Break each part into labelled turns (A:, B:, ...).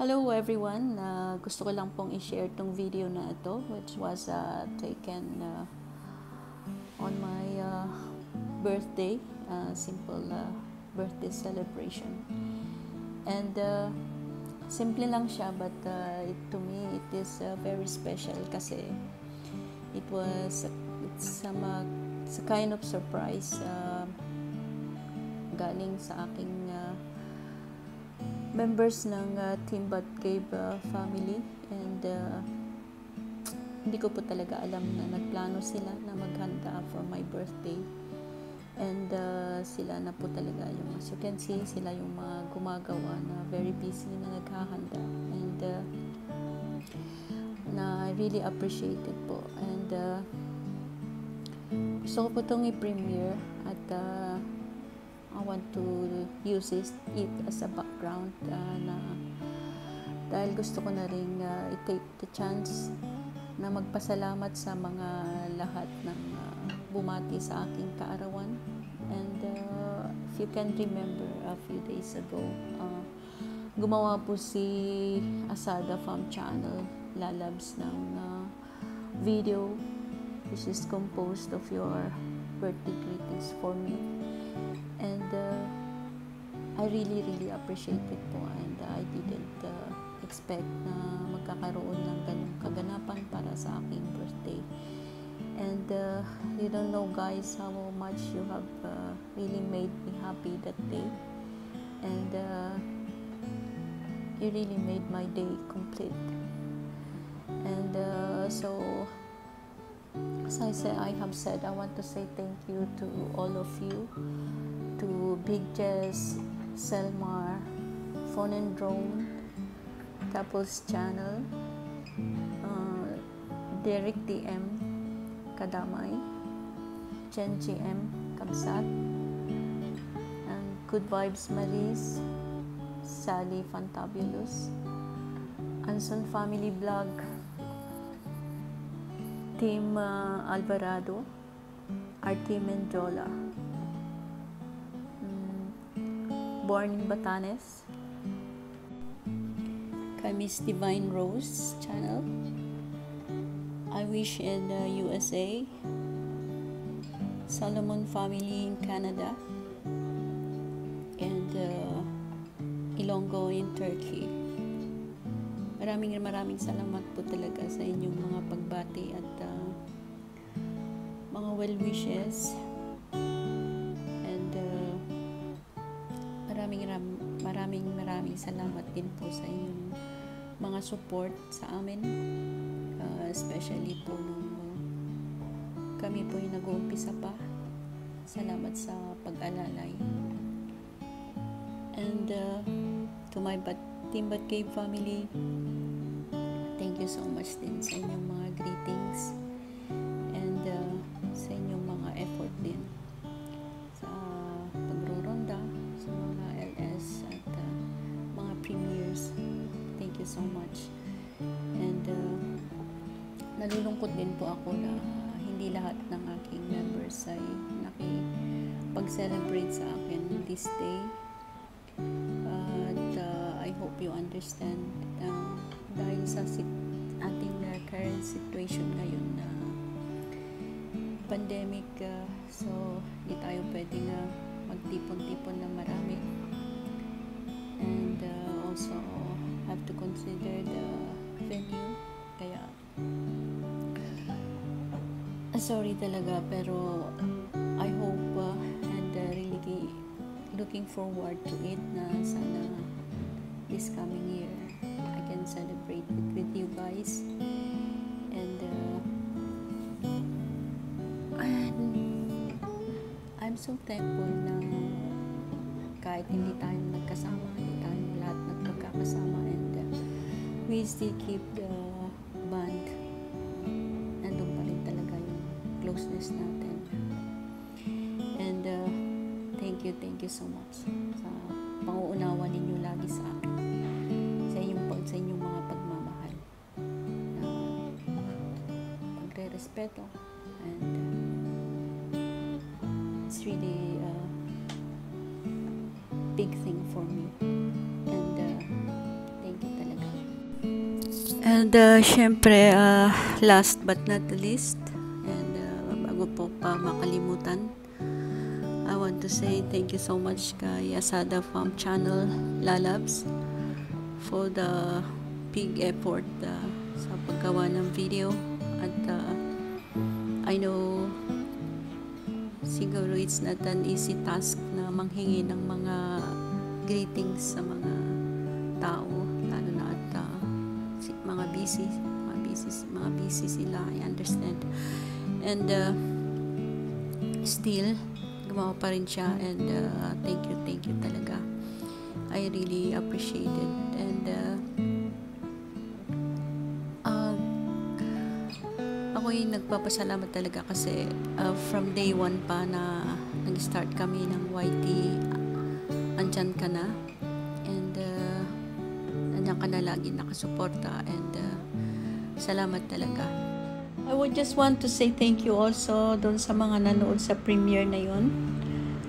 A: Hello everyone, gusto ko lang pong i-share tong video na ito which was taken on my birthday, simple birthday celebration. And simple lang siya but to me it is very special kasi it's a kind of surprise galing sa aking members ng Team Batcave family, and hindi ko po talaga alam na nagplano sila na maghanda for my birthday, and sila na po talaga yung, as you can see, sila yung mga gumagawa na very busy na naghahanda, and na I really appreciate it po, and gusto ko po itong i-premiere at I want to use it as a background na dahil gusto ko na rin i-take the chance na magpasalamat sa mga lahat ng bumati sa aking kaarawan. And if you can remember, a few days ago, gumawa po si Asada Farm Channel Lalabs ng video which is composed of your birthday greetings for me. And I really appreciate it po, and I didn't expect na magkakaroon ng ganung kaganapan para sa aking birthday. And you don't know guys how much you have really made me happy that day, and you really made my day complete. And so as I have said, I want to say thank you to all of you, to Big Jess, Selmar, Phone and Drone, Couples Channel, Derek DM, Kadamay, Chen GM, Kamsat, and Good Vibes Maris, Sally Fantabulous, Anson Family Vlog, Team Alvarado, RT Menjola, Born in Batanes, kay Miss Divine Rose Channel, I Wish in USA, Solomon Family in Canada, and Ilonggo in Turkey. Maraming salamat po talaga sa inyong mga pagbati at mga well wishes, and maraming salamat din po sa inyong mga support sa amin, especially po nung kami po yung nag-uumpisa pa. Salamat sa pag-alalay. And to my Team Batcave family, thank you so much din sa inyong mga greetings, and sa inyong mga effort din sa pagroronda sa mga LS at mga premieres. Thank you so much. And nalulungkot din po ako na hindi lahat ng aking members ay nakipag-celebrate sa akin this day. I hope you understand dahil sa ating current situation ngayon na pandemic, so hindi tayo pwedeng magtipon-tipon na marami, and also have to consider the venue, kaya sorry talaga, pero I hope and really looking forward to it na sana this coming year I can celebrate it with you guys, and I'm so thankful na kahit hindi tayo nagkasama, hindi tayo lahat nagpagkakasama, and we still keep the bond. Nandun pa rin talaga yung closeness natin, and thank you so much sa panguunawa ninyo lagi sa akin, sa inyong mga pagmamahal, pagre-respeto, and it's really a big thing for me, and thank you talaga. And syempre, last but not the least, and bago po pa makalimutan, I want to say thank you so much kay Asada Farm Channel Lalabs for the big effort sa paggawa ng video. At I know siguro it's not an easy task na manghingi ng mga greetings sa mga tao, lalo na at mga busy sila, I understand. And still gumawa pa rin siya, and thank you talaga. I really appreciate it. And ako'y nagpapasalamat talaga kasi from day one pa na nag-start kami ng YT, andyan ka na, and andyan ka na lagi nakasuporta, and salamat talaga. I would just want to say thank you also doon sa mga nanood sa premiere na yun.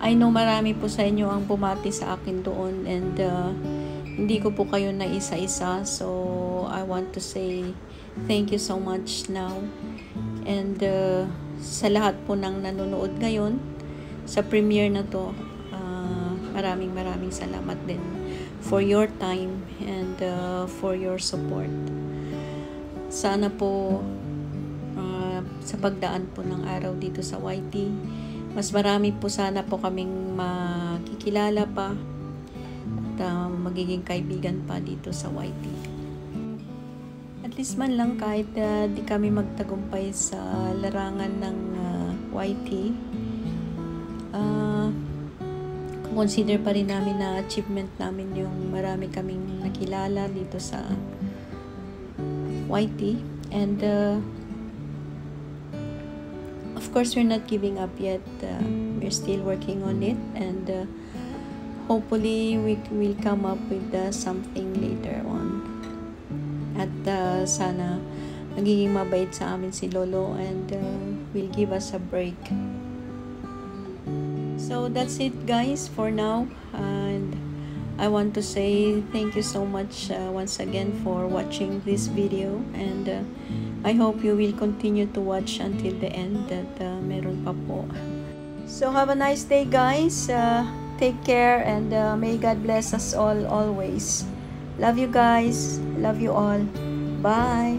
A: I know marami po sa inyo ang bumati sa akin doon, and hindi ko po kayo na isa-isa, so I want to say thank you so much now. And sa lahat po ng nanonood ngayon sa premiere na to, maraming salamat din for your time and for your support. Sana po sa pagdaan po ng araw dito sa YT, mas marami po sana po kaming makikilala pa at magiging kaibigan pa dito sa YT. At least man lang kahit di kami magtagumpay sa larangan ng YT, consider pa rin namin na achievement namin yung marami kaming nakilala dito sa YT. And of course, we're not giving up yet. We're still working on it, and hopefully we will come up with something later on. At sana magiging mabait sa amin si Lolo, and will give us a break. So that's it, guys, for now. And I want to say thank you so much once again for watching this video, and I hope you will continue to watch until the end, that meron pa po. So have a nice day, guys. Take care, and may God bless us all always. Love you guys. Love you all. Bye.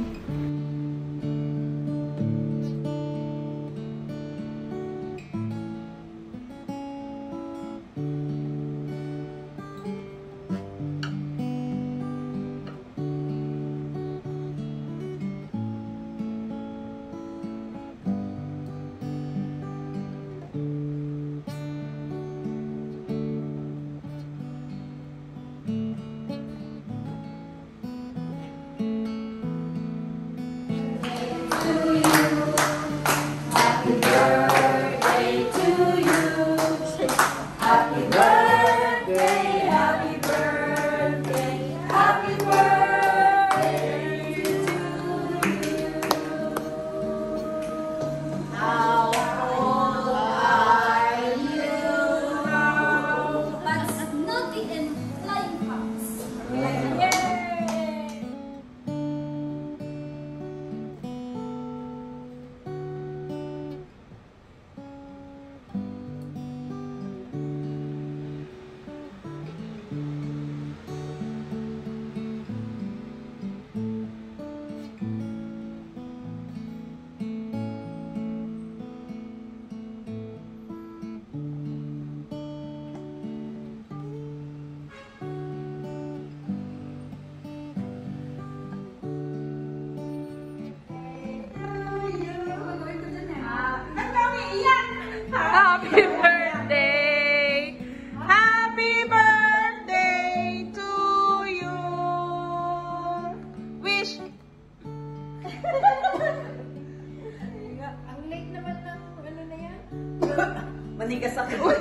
B: Manigas ako.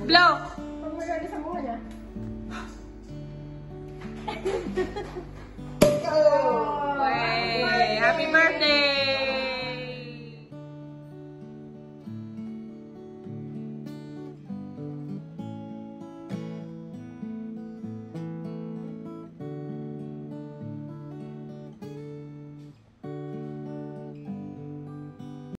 A: Blow!
B: Happy birthday!